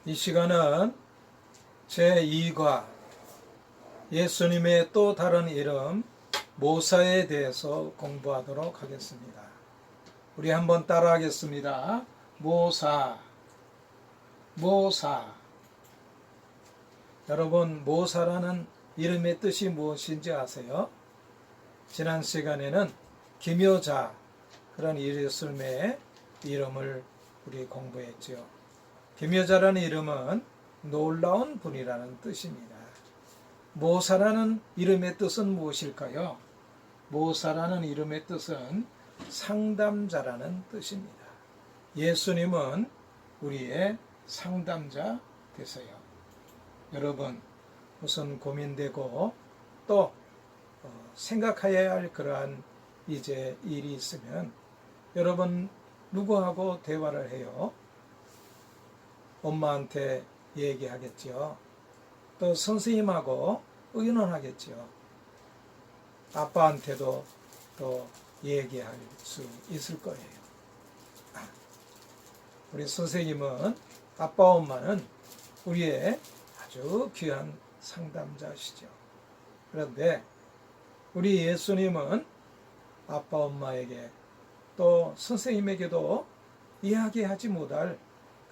이 시간은 제2과 예수님의 또 다른 이름 모사에 대해서 공부하도록 하겠습니다. 우리 한번 따라하겠습니다. 모사, 모사. 여러분, 모사라는 이름의 뜻이 무엇인지 아세요? 지난 시간에는 기묘자, 그런 예수님의 이름을 우리 공부했죠. 기묘자라는 이름은 놀라운 분이라는 뜻입니다. 모사라는 이름의 뜻은 무엇일까요? 모사라는 이름의 뜻은 상담자라는 뜻입니다. 예수님은 우리의 상담자 되세요. 여러분, 무슨 고민되고 또 생각해야 할 그러한 이제 일이 있으면 여러분 누구하고 대화를 해요? 엄마한테 얘기하겠죠. 또 선생님하고 의논하겠죠. 아빠한테도 또 얘기할 수 있을 거예요. 우리 선생님은, 아빠 엄마는 우리의 아주 귀한 상담자시죠. 그런데 우리 예수님은 아빠 엄마에게 또 선생님에게도 이야기하지 못할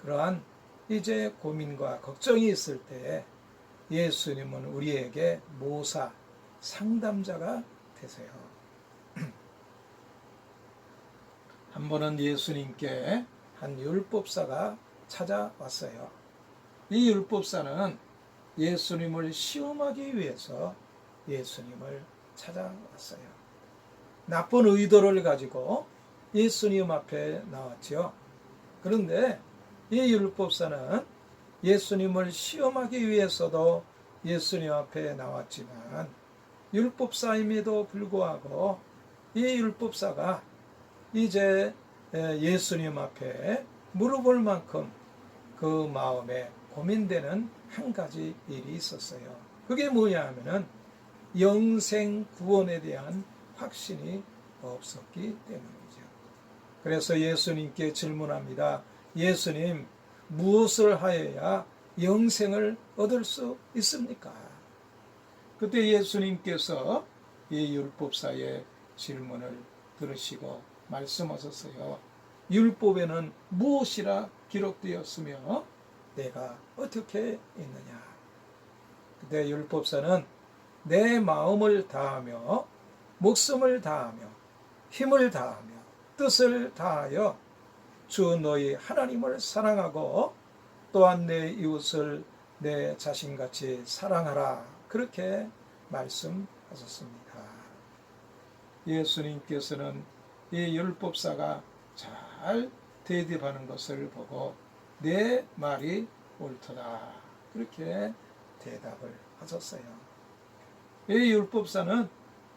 그러한 이제 고민과 걱정이 있을 때 예수님은 우리에게 모사, 상담자가 되세요. 한 번은 예수님께 한 율법사가 찾아왔어요. 이 율법사는 예수님을 시험하기 위해서 예수님을 찾아왔어요. 나쁜 의도를 가지고 예수님 앞에 나왔죠. 그런데 이 율법사는 예수님을 시험하기 위해서도 예수님 앞에 나왔지만 율법사임에도 불구하고 이 율법사가 이제 예수님 앞에 물어볼 만큼 그 마음에 고민되는 한 가지 일이 있었어요. 그게 뭐냐 하면은 영생 구원에 대한 확신이 없었기 때문이죠. 그래서 예수님께 질문합니다. 예수님, 무엇을 하여야 영생을 얻을 수 있습니까? 그때 예수님께서 이 율법사의 질문을 들으시고 말씀하셨어요. 율법에는 무엇이라 기록되었으며 내가 어떻게 있느냐? 그때 율법사는 내 마음을 다하며 목숨을 다하며 힘을 다하며 뜻을 다하여 주 너희 하나님을 사랑하고 또한 내 이웃을 내 자신같이 사랑하라. 그렇게 말씀하셨습니다. 예수님께서는 이 율법사가 잘 대답하는 것을 보고 내 말이 옳도다. 그렇게 대답을 하셨어요. 이 율법사는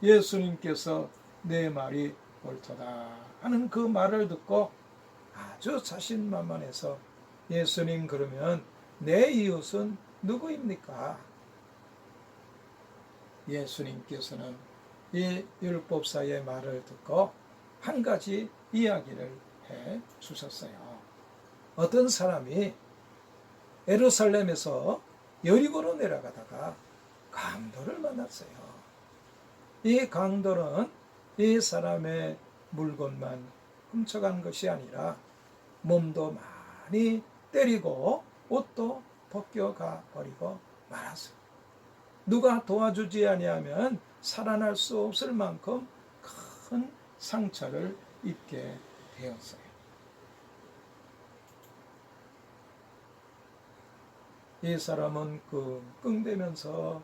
예수님께서 내 말이 옳도다 하는 그 말을 듣고 아주 자신만만해서 예수님, 그러면 내 이웃은 누구입니까? 예수님께서는 이 율법사의 말을 듣고 한 가지 이야기를 해 주셨어요. 어떤 사람이 예루살렘에서 여리고로 내려가다가 강도를 만났어요. 이 강도는 이 사람의 물건만 훔쳐간 것이 아니라 몸도 많이 때리고 옷도 벗겨가 버리고 말았어요. 누가 도와주지 아니하면 살아날 수 없을 만큼 큰 상처를 입게 되었어요. 이 사람은 끙대면서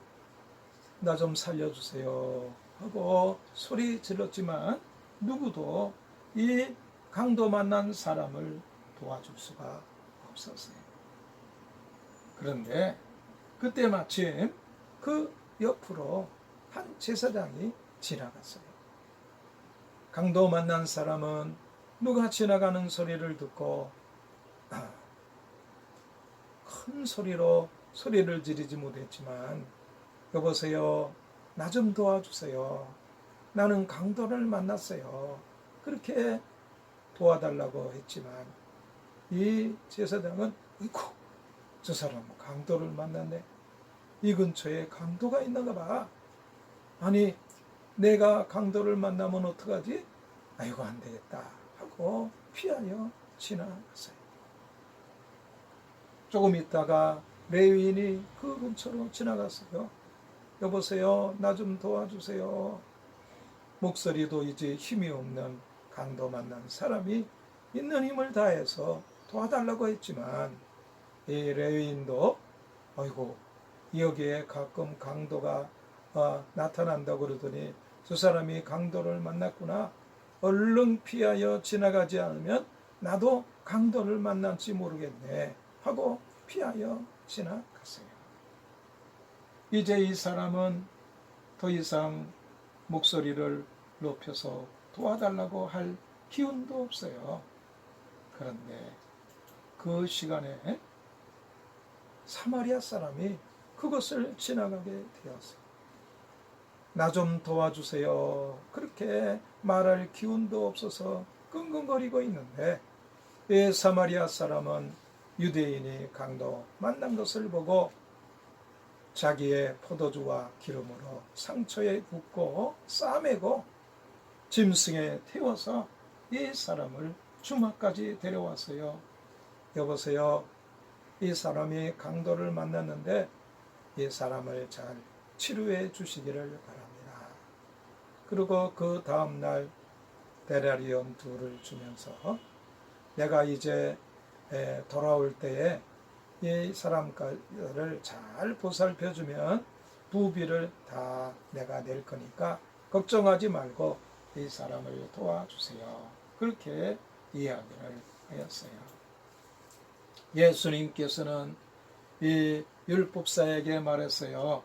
나 좀 살려주세요 하고 소리 질렀지만 누구도 이 강도 만난 사람을 도와줄 수가 없었어요. 그런데 그때 마침 그 옆으로 한 제사장이 지나갔어요. 강도 만난 사람은 누가 지나가는 소리를 듣고 큰 소리로 소리를 지르지 못했지만 여보세요, 나 좀 도와주세요. 나는 강도를 만났어요. 그렇게 도와달라고 했지만 이 제사장은, 어이구, 저 사람은 강도를 만났네. 이 근처에 강도가 있는가 봐. 아니 내가 강도를 만나면 어떡하지? 아이고 안 되겠다 하고 피하여 지나갔어요. 조금 있다가 레위인이 그 근처로 지나갔어요. 여보세요, 나 좀 도와주세요. 목소리도 이제 힘이 없는 강도 만난 사람이 있는 힘을 다해서 도와달라고 했지만 이 레위인도 아이고 여기에 가끔 강도가 나타난다고 그러더니 저 사람이 강도를 만났구나. 얼른 피하여 지나가지 않으면 나도 강도를 만날지 모르겠네 하고 피하여 지나갔어요. 이제 이 사람은 더 이상 목소리를 높여서 도와달라고 할 기운도 없어요. 그런데 그 시간에 사마리아 사람이 그것을 지나가게 되었어요. 나 좀 도와주세요. 그렇게 말할 기운도 없어서 끙끙거리고 있는데 이 사마리아 사람은 유대인이 강도 만난 것을 보고 자기의 포도주와 기름으로 상처에 붓고 싸매고 짐승에 태워서 이 사람을 주막까지 데려왔어요. 여보세요. 이 사람이 강도를 만났는데 이 사람을 잘 치료해 주시기를 바랍니다. 그리고 그 다음날 데나리온 둘을 주면서 내가 이제 돌아올 때에 이 사람들을 잘 보살펴주면 부비를 다 내가 낼 거니까 걱정하지 말고 이 사람을 도와주세요. 그렇게 이야기를 하였어요. 예수님께서는 이 율법사에게 말했어요.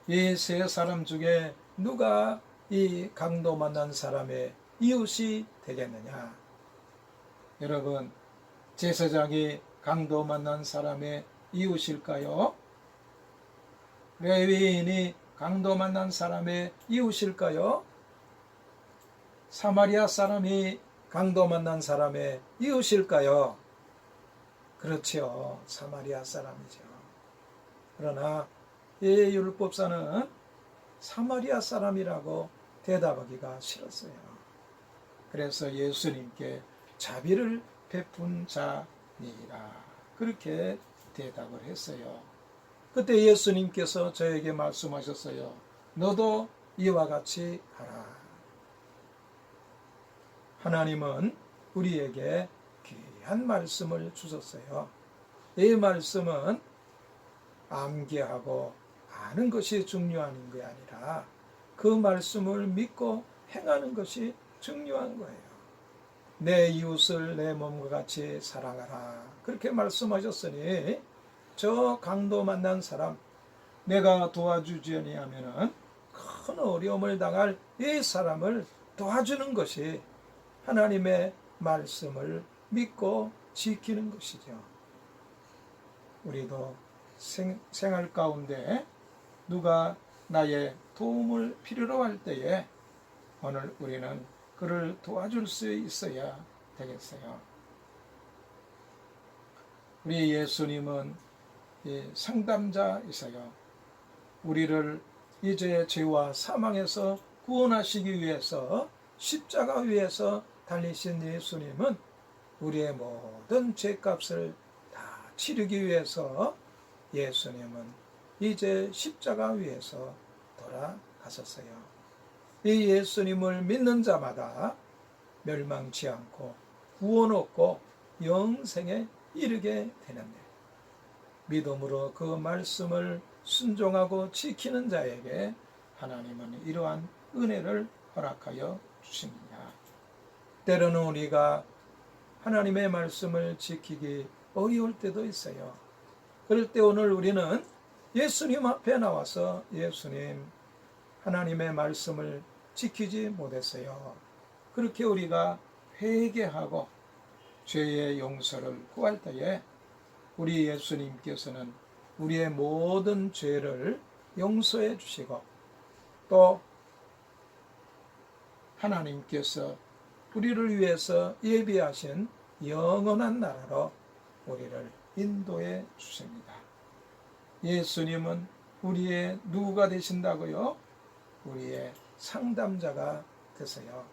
이 세 사람 중에 누가 이 강도 만난 사람의 이웃이 되겠느냐? 여러분, 제사장이 강도 만난 사람의 이웃일까요? 레위인이 강도 만난 사람의 이웃일까요? 사마리아 사람이 강도 만난 사람의 이웃일까요? 그렇지요. 사마리아 사람이죠. 그러나 이 율법사는 사마리아 사람이라고 대답하기가 싫었어요. 그래서 예수님께 자비를 베푼 자니라 그렇게 대답을 했어요. 그때 예수님께서 저에게 말씀하셨어요. 너도 이와 같이 하라. 하나님은 우리에게 귀한 말씀을 주셨어요. 이 말씀은 암기하고 아는 것이 중요한 게 아니라 그 말씀을 믿고 행하는 것이 중요한 거예요. 내 이웃을 내 몸과 같이 사랑하라. 그렇게 말씀하셨으니 저 강도 만난 사람 내가 도와주지 아니하면은 큰 어려움을 당할 이 사람을 도와주는 것이 하나님의 말씀을 믿고 지키는 것이죠. 우리도 생활 가운데 누가 나의 도움을 필요로 할 때에 오늘 우리는 그를 도와줄 수 있어야 되겠어요. 우리 예수님은 상담자이세요. 우리를 이제 죄와 사망에서 구원하시기 위해서 십자가 위에서 달리신 예수님은 우리의 모든 죄값을 다 치르기 위해서 예수님은 이제 십자가 위에서 돌아가셨어요. 이 예수님을 믿는 자마다 멸망치 않고 구원 얻고 영생에 이르게 되는데 믿음으로 그 말씀을 순종하고 지키는 자에게 하나님은 이러한 은혜를 허락하여 주십니다. 때로는 우리가 하나님의 말씀을 지키기 어려울 때도 있어요. 그럴 때 오늘 우리는 예수님 앞에 나와서 예수님, 하나님의 말씀을 지키지 못했어요. 그렇게 우리가 회개하고 죄의 용서를 구할 때에 우리 예수님께서는 우리의 모든 죄를 용서해 주시고 또 하나님께서 우리를 위해서 예비하신 영원한 나라로 우리를 인도해 주십니다. 예수님은 우리의 누구가 되신다고요? 우리의 상담자가 되세요.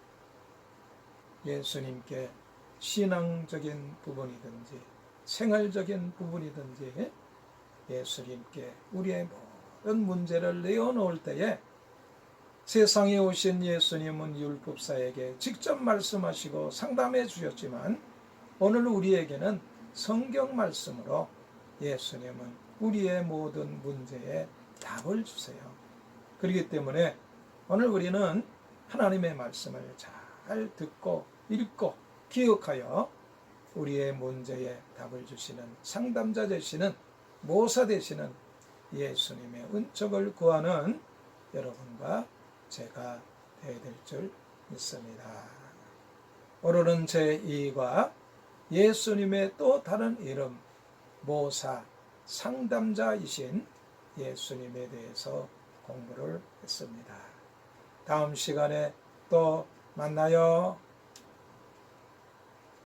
예수님께 신앙적인 부분이든지 생활적인 부분이든지 예수님께 우리의 모든 문제를 내어놓을 때에 세상에 오신 예수님은 율법사에게 직접 말씀하시고 상담해 주셨지만 오늘 우리에게는 성경 말씀으로 예수님은 우리의 모든 문제에 답을 주세요. 그렇기 때문에 오늘 우리는 하나님의 말씀을 잘 듣고 읽고 기억하여 우리의 문제에 답을 주시는 상담자 되시는 모사 되시는 예수님의 은총을 구하는 여러분과 제가 되어야 될 줄 믿습니다. 오늘은 제2과 예수님의 또 다른 이름 모사 상담자이신 예수님에 대해서 공부를 했습니다. 다음 시간에 또 만나요.